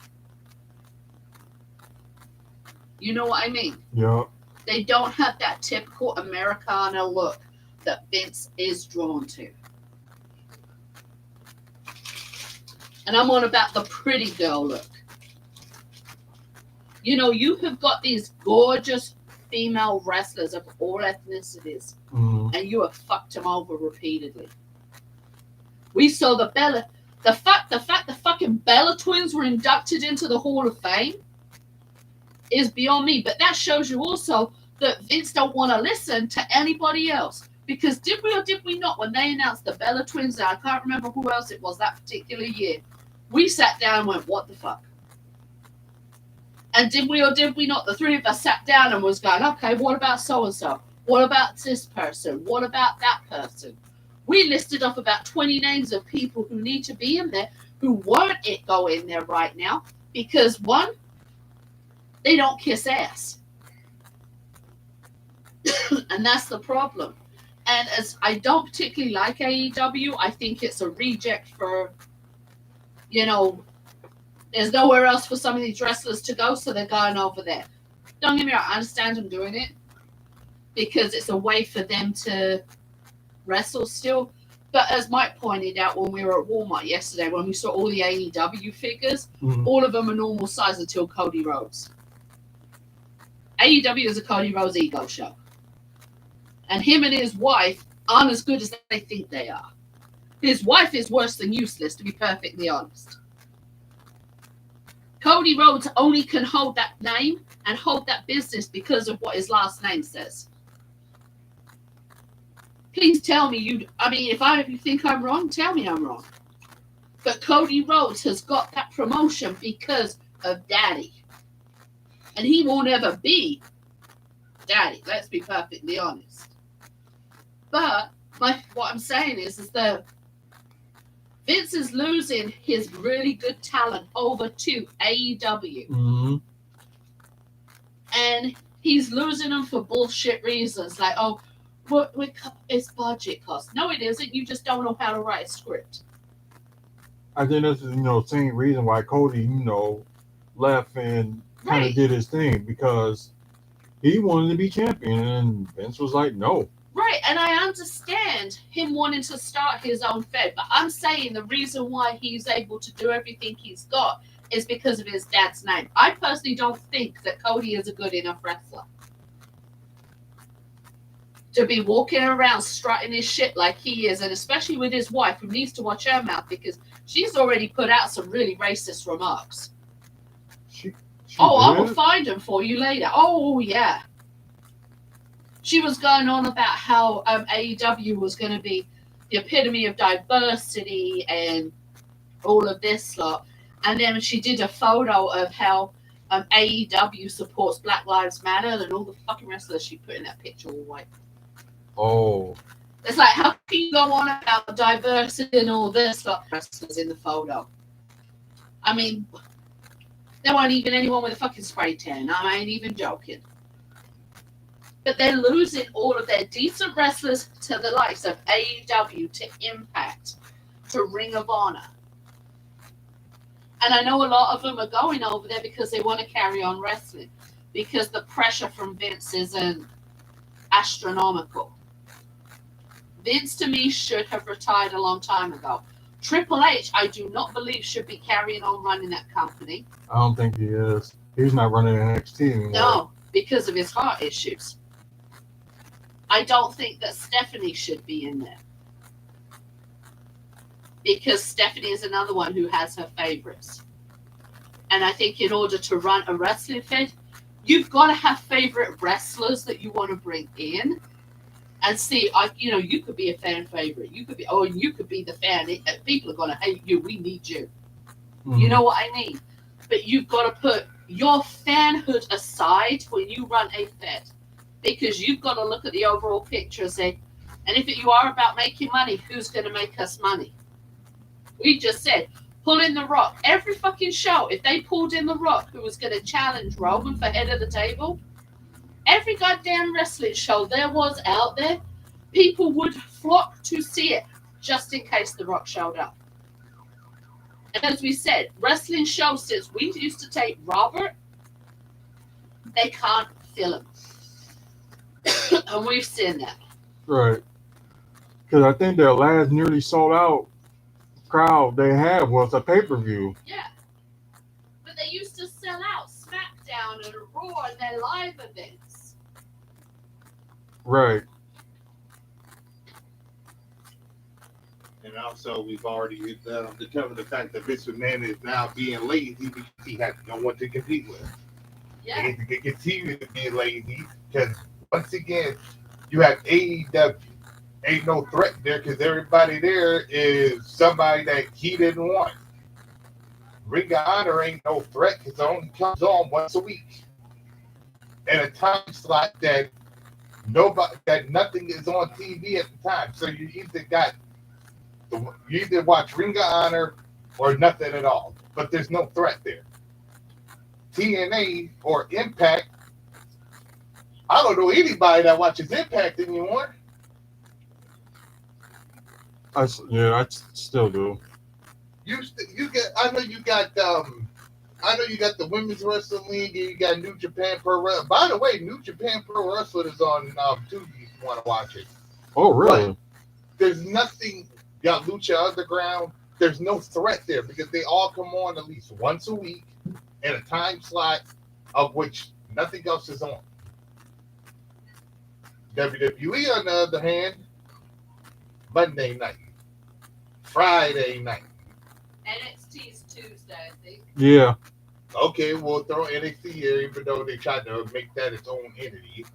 You know what I mean? Yeah. They don't have that typical Americana look that Vince is drawn to. And I'm on about the pretty girl look. You know, you have got these gorgeous female wrestlers of all ethnicities, Mm-hmm. and you have fucked them over repeatedly. We saw the fact the fucking Bella twins were inducted into the Hall of Fame is beyond me. But that shows you also that Vince don't want to listen to anybody else. Because did we or did we not, when they announced the Bella twins, I can't remember who else it was that particular year, we sat down and went, what the fuck? And did we or did we not, the three of us sat down and was going, okay, what about so-and-so? What about this person? What about that person? We listed off about 20 names of people who need to be in there who won't go in there right now because, one, they don't kiss ass. And that's the problem. And as I don't particularly like AEW, I think it's a reject for, you know, there's nowhere else for some of these wrestlers to go, so they're going over there. Don't get me wrong, I understand them doing it because it's a way for them to wrestle still. But as Mike pointed out when we were at Walmart yesterday, when we saw all the AEW figures, all of them are normal size until Cody Rhodes. AEW is a Cody Rhodes ego show. And him and his wife aren't as good as they think they are. His wife is worse than useless, to be perfectly honest. Cody Rhodes only can hold that name and hold that business because of what his last name says. Please tell me if you think I'm wrong, tell me I'm wrong. But Cody Rhodes has got that promotion because of Daddy. And he won't ever be Daddy, let's be perfectly honest. But what I'm saying is that Vince is losing his really good talent over to AEW. Mm-hmm. And he's losing them for bullshit reasons. Like, oh, it's budget cost. No, it isn't. You just don't know how to write a script. I think this is, same reason why Cody, left and kind of did his thing because he wanted to be champion and Vince was like, no. Right, and I understand him wanting to start his own fed, but I'm saying the reason why he's able to do everything he's got is because of his dad's name. I personally don't think that Cody is a good enough wrestler to be walking around strutting his shit like he is, and especially with his wife who needs to watch her mouth because she's already put out some really racist remarks. I will find them for you later. Oh, yeah. She was going on about how AEW was going to be the epitome of diversity and all of this lot. And then she did a photo of how AEW supports Black Lives Matter and all the fucking wrestlers she put in that picture all white. Oh. It's like, how can you go on about diversity and all this lot wrestlers in the photo? I mean, there weren't even anyone with a fucking spray tan. I ain't even joking. But they're losing all of their decent wrestlers to the likes of AEW, to Impact, to Ring of Honor. And I know a lot of them are going over there because they want to carry on wrestling. Because the pressure from Vince isn't astronomical. Vince, to me, should have retired a long time ago. Triple H, I do not believe, should be carrying on running that company. I don't think he is. He's not running NXT anymore. No, because of his heart issues. I don't think that Stephanie should be in there. Because Stephanie is another one who has her favorites. And I think in order to run a wrestling fed, you've got to have favorite wrestlers that you want to bring in. And see, you could be a fan favorite. You could be the fan. People are going to hate you. We need you. Mm-hmm. You know what I mean? But you've got to put your fanhood aside when you run a fed. Because you've got to look at the overall picture and say, and if you are about making money, who's going to make us money? We just said, pull in The Rock. Every fucking show, if they pulled in The Rock, who was going to challenge Roman for head of the table, every goddamn wrestling show there was out there, people would flock to see it just in case The Rock showed up. And as we said, wrestling shows, since we used to tape Robert, they can't fill him. And we've seen that. Right. Because I think their last nearly sold out crowd they had was a pay-per-view. Yeah. But they used to sell out SmackDown and Raw and their live events. Right. And also, we've already determined the fact that Vince McMahon is now being lazy because he has no one to compete with. Yeah. And he can continue to be lazy because, once again, you have AEW. Ain't no threat there because everybody there is somebody that he didn't want. Ring of Honor ain't no threat because it only comes on once a week. And a time slot that nothing is on TV at the time. So you either watch Ring of Honor or nothing at all. But there's no threat there. TNA or Impact, I don't know anybody that watches Impact anymore. I still do. I know you got the Women's Wrestling League and you got New Japan Pro Wrestling. By the way, New Japan Pro Wrestling is on Tubi if you want to watch it. Oh, really? But there's nothing. You got Lucha Underground. There's no threat there because they all come on at least once a week in a time slot of which nothing else is on. WWE, on the other hand, Monday night, Friday night. NXT's Tuesday, I think. Yeah. Okay, we'll throw NXT here, even though they tried to make that its own entity.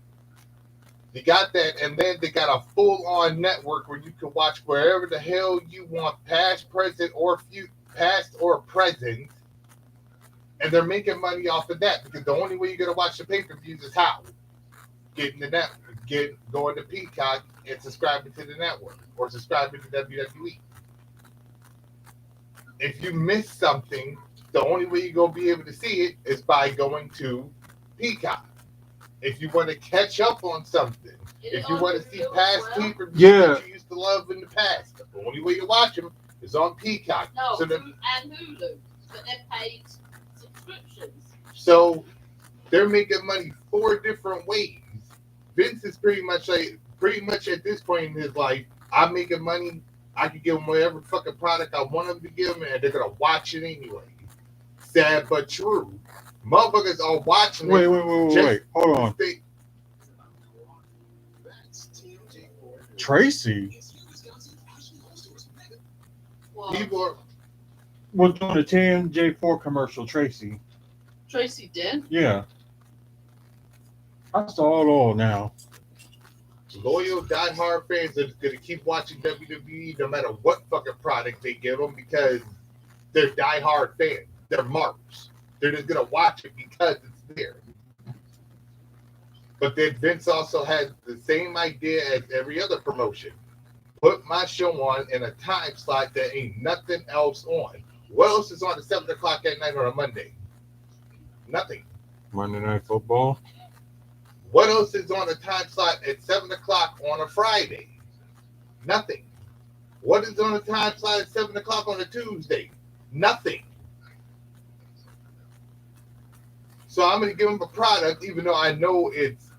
You got that, and then they got a full-on network where you can watch wherever the hell you want, past, present, or present, and they're making money off of that because the only way you're gonna watch the pay-per-views is how getting the network, going to Peacock and subscribing to the network or subscribing to WWE. If you miss something, the only way you're going to be able to see it is by going to Peacock. If you want to catch up on something, if you want to see past pay-per-views that you used to love in the past, the only way you watch them is on Peacock. No, so and Hulu, but they're paid subscriptions. So they're making money 4 different ways. Vince is pretty much at this point in his life, I'm making money. I can give them whatever fucking product I want them to give them, and they're gonna watch it anyway. Sad but true. Motherfuckers are watching Wait. Hold on. Tracy. People was doing a TMJ4 commercial. Tracy did? Yeah. I saw it all now. loyal, diehard fans are going to keep watching WWE no matter what fucking product they give them because they're diehard fans. They're marks. They're just going to watch it because it's there. But then Vince also has the same idea as every other promotion. Put my show on in a time slot that ain't nothing else on. What else is on at 7 o'clock at night on a Monday? Nothing. Monday Night Football. What else is on a time slot at 7 o'clock on a Friday? Nothing. What is on a time slot at 7 o'clock on a Tuesday? Nothing. So I'm going to give them a product, even though I know it's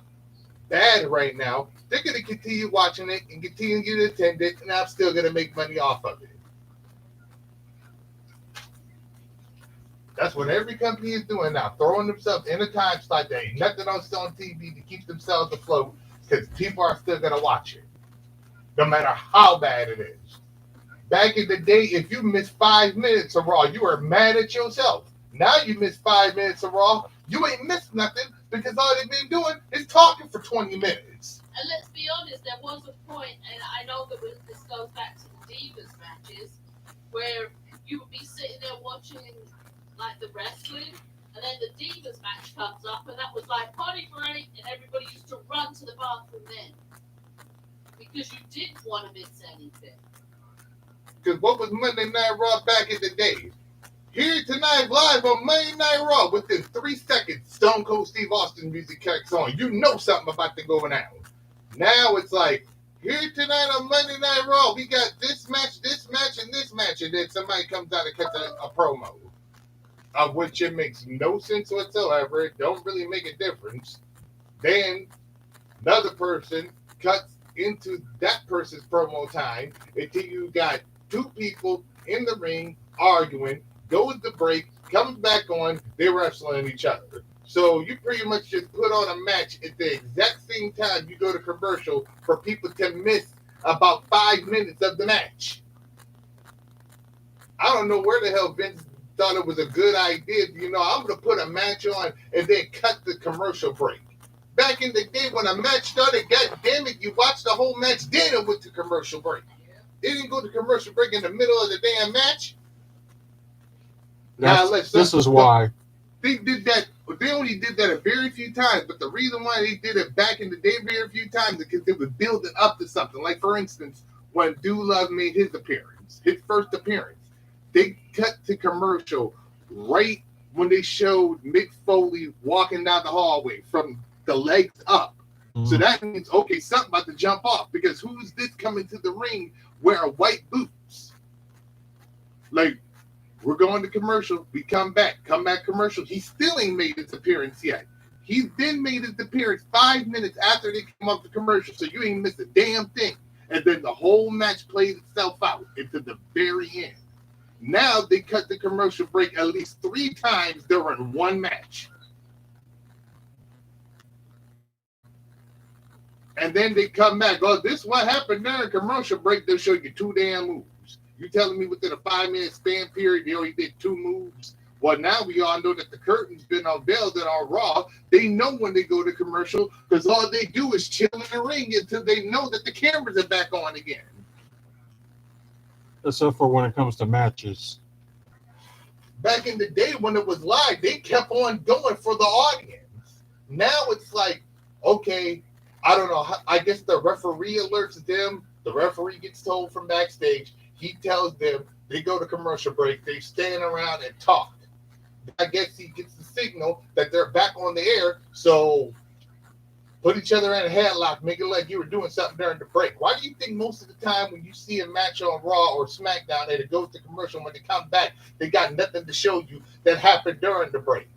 bad right now. They're going to continue watching it and continue to attend it, and I'm still going to make money off of it. That's what every company is doing now, throwing themselves in a time slot that ain't nothing else on TV to keep themselves afloat because people are still going to watch it, no matter how bad it is. Back in the day, if you missed 5 minutes of Raw, you were mad at yourself. Now you miss 5 minutes of Raw, you ain't missed nothing because all they've been doing is talking for 20 minutes. And let's be honest, there was a point, and I know that this goes back to the Divas matches, where you would be sitting there watching like the wrestling, and then the Divas match comes up, and that was like potty break, and everybody used to run to the bathroom then because you didn't want to miss anything. Because what was Monday Night Raw back in the day? Here tonight, live on Monday Night Raw, within 3 seconds, Stone Cold Steve Austin music kicks on. You know something about to go down. Now it's like, here tonight on Monday Night Raw, we got this match, and this match, and then somebody comes out and cuts a promo, of which it makes no sense whatsoever. It don't really make a difference. Then another person cuts into that person's promo time until you got two people in the ring arguing, goes to break, comes back on, they're wrestling each other. So you pretty much just put on a match at the exact same time you go to commercial for people to miss about 5 minutes of the match. I don't know where the hell Vince thought it was a good idea. I'm going to put a match on and then cut the commercial break. Back in the day when a match started, god damn it, you watched the whole match, then it went to commercial break. It didn't go to commercial break in the middle of the damn match. This is why. They did that. They only did that a very few times, but the reason why they did it back in the day very few times is because they were building up to something. Like, for instance, when Dude Love made his first appearance, they cut to commercial right when they showed Mick Foley walking down the hallway from the legs up. Mm-hmm. So that means, okay, something about to jump off, because who's this coming to the ring wearing white boots? Like, we're going to commercial. We come back commercial. He still ain't made his appearance yet. He's been made his appearance 5 minutes after they come up the commercial, so you ain't missed a damn thing. And then the whole match plays itself out into the very end. Now they cut the commercial break at least 3 times during one match. And then they come back. Oh, this is what happened during commercial break. They'll show you 2 damn moves. You telling me within a 5-minute span period, they only did 2 moves? Well, now we all know that the curtain's been unveiled and on Raw. They know when they go to commercial, because all they do is chill in the ring until they know that the cameras are back on again. Except for when it comes to matches. Back in the day when it was live, they kept on going for the audience. Now it's like, okay, I don't know. I guess the referee alerts them. The referee gets told from backstage. He tells them, they go to commercial break. They stand around and talk. I guess he gets the signal that they're back on the air. So put each other in a headlock, make it like you were doing something during the break. Why do you think most of the time when you see a match on Raw or SmackDown and it goes to commercial, when they come back, they got nothing to show you that happened during the break?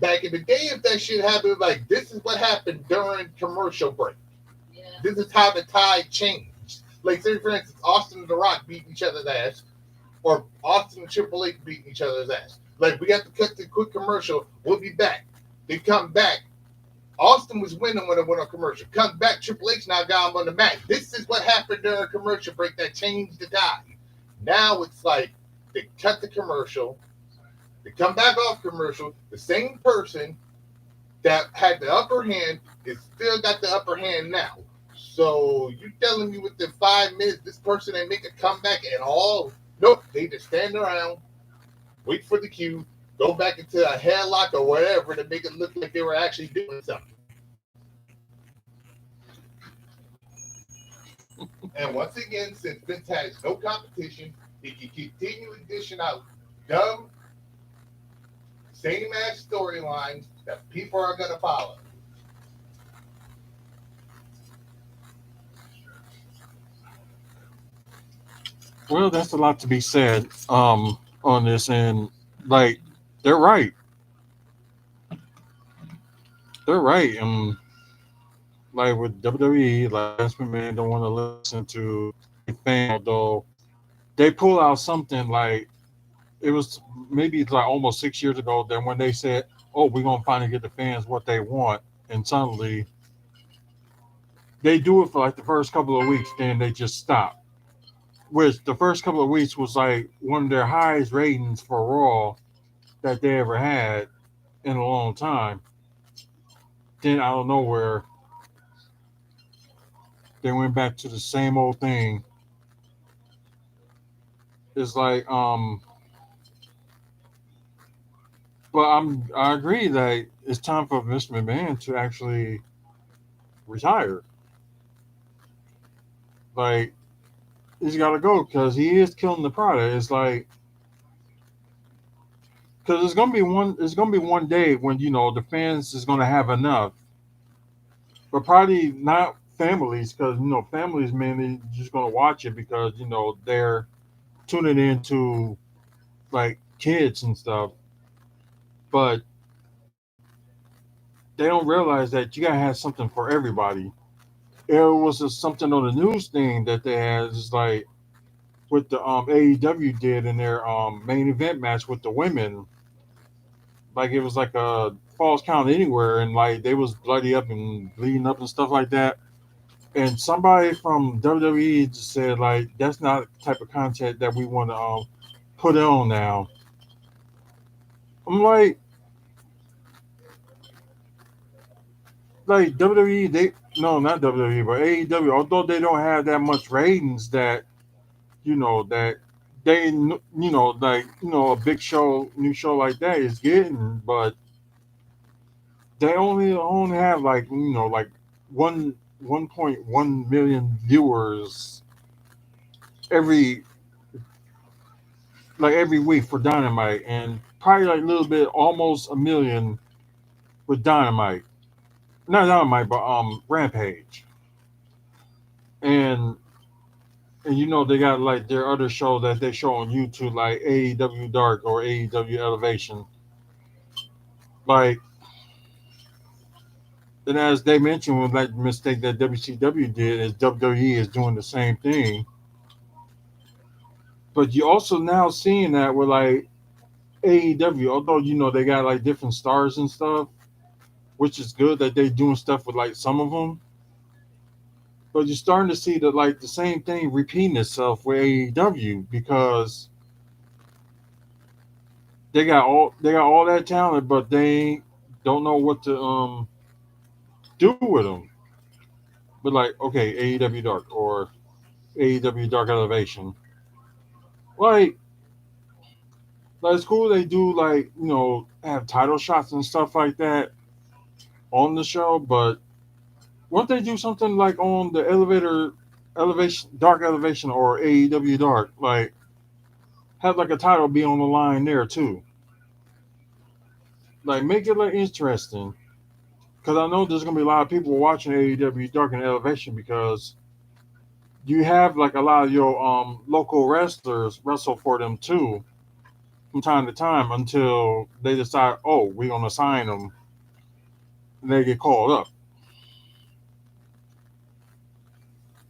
Back in the day, if that shit happened, like, this is what happened during commercial break. Yeah. This is how the tide changed. Like, say, for instance, Austin and The Rock beating each other's ass, or Austin and Triple H beating each other's ass. Like, we have to cut the quick commercial. We'll be back. They come back. Austin was winning when it went on commercial. Comes back, Triple H now got him on the mat. This is what happened during a commercial break that changed the tide. Now it's like they cut the commercial. They come back off commercial. The same person that had the upper hand is still got the upper hand now. So you telling me within 5 minutes this person ain't make a comeback at all? Nope. They just stand around, wait for the cue, go back into a headlock or whatever to make it look like they were actually doing something. And once again, since Vince has no competition, he can continue dishing out dumb, same-ass storylines that people are going to follow. Well, that's a lot to be said on this, and like they're right. They're right. Like with WWE, like Vince McMahon don't want to listen to a fan, although they pull out something like it was maybe like almost 6 years ago. Then when they said, "Oh, we're gonna finally get the fans what they want," and suddenly they do it for like the first couple of weeks, then they just stop. Which the first couple of weeks was like one of their highest ratings for Raw that they ever had in a long time. Then out of nowhere, they went back to the same old thing. It's like, but I agree that it's time for Mr. McMahon to actually retire. Like, he's got to go because he is killing the product. It's like, because it's gonna be one day when the fans is gonna have enough, but probably not families, because families mainly just gonna watch it because they're tuning into like kids and stuff, but they don't realize that you gotta have something for everybody. There was something on the news thing that they had, is like what the AEW did in their main event match with the women. Like it was like a falls count anywhere, and like they was bloody up and bleeding up and stuff like that. And somebody from WWE just said like that's not the type of content that we want to put on now. I'm like WWE, they no, not WWE, but AEW. Although they don't have that much ratings that that they like a big show, new show like that is getting, but they only have like like 1.1 million viewers every every week for Dynamite, and probably like a little bit almost a million with Dynamite. Not Dynamite, but Rampage. And they got like their other show that they show on YouTube, like AEW Dark or AEW Elevation. Like, and as they mentioned, with that mistake that WCW did, is WWE is doing the same thing. But you also now seeing that with like AEW, although they got like different stars and stuff, which is good that they doing stuff with like some of them. But you're starting to see that like the same thing repeating itself with AEW, because they got all that talent, but they don't know what to do with them. But like, okay, AEW Dark or AEW Dark Elevation, like it's cool they do like have title shots and stuff like that on the show, but won't they do something like on the elevation, Dark Elevation or AEW Dark, like have like a title be on the line there too, like make it like interesting, because I know there's gonna be a lot of people watching AEW Dark and Elevation, because you have like a lot of your local wrestlers wrestle for them too from time to time, until they decide, oh, we're gonna sign them, and they get called up.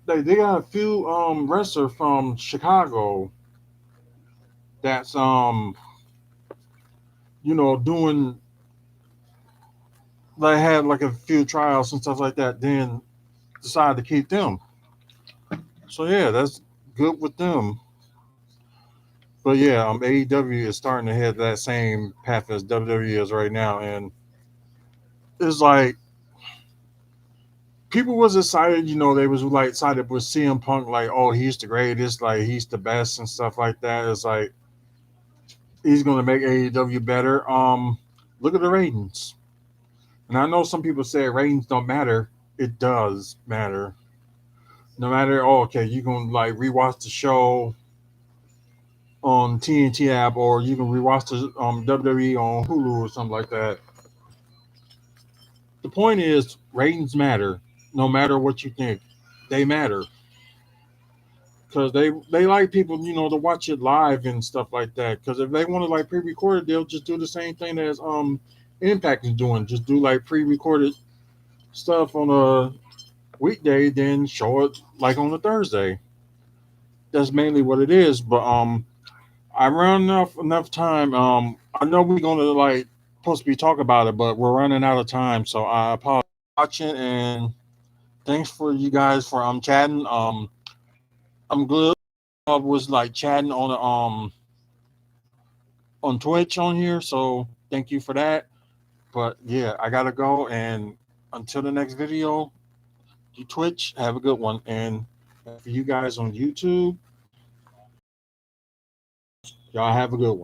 They got a few wrestlers from Chicago that's doing, they had like a few trials and stuff like that, then decided to keep them. So yeah, that's good with them. But yeah, AEW is starting to head that same path as WWE is right now, and it's like people was excited, they was like excited with CM Punk, like, oh, he's the greatest, like he's the best and stuff like that. It's like he's gonna make AEW better. Look at the ratings. And I know some people say ratings don't matter. It does matter. No matter, oh, okay, you can like rewatch the show on TNT app, or you can rewatch the WWE on Hulu or something like that. The point is, ratings matter. No matter what you think, they matter, because they like people, to watch it live and stuff like that. Because if they want to like pre-record it, they'll just do the same thing as Impact is doing. Just do like pre-recorded stuff on a weekday, then show it like on a Thursday. That's mainly what it is. But I ran enough time. I know we're gonna like supposed to be talking about it, but we're running out of time. So I apologize for watching, and thanks for you guys for chatting. I'm glad I was like chatting on Twitch on here. So thank you for that. But yeah, I gotta go, and until the next video, you Twitch, have a good one. And for you guys on YouTube, y'all have a good one.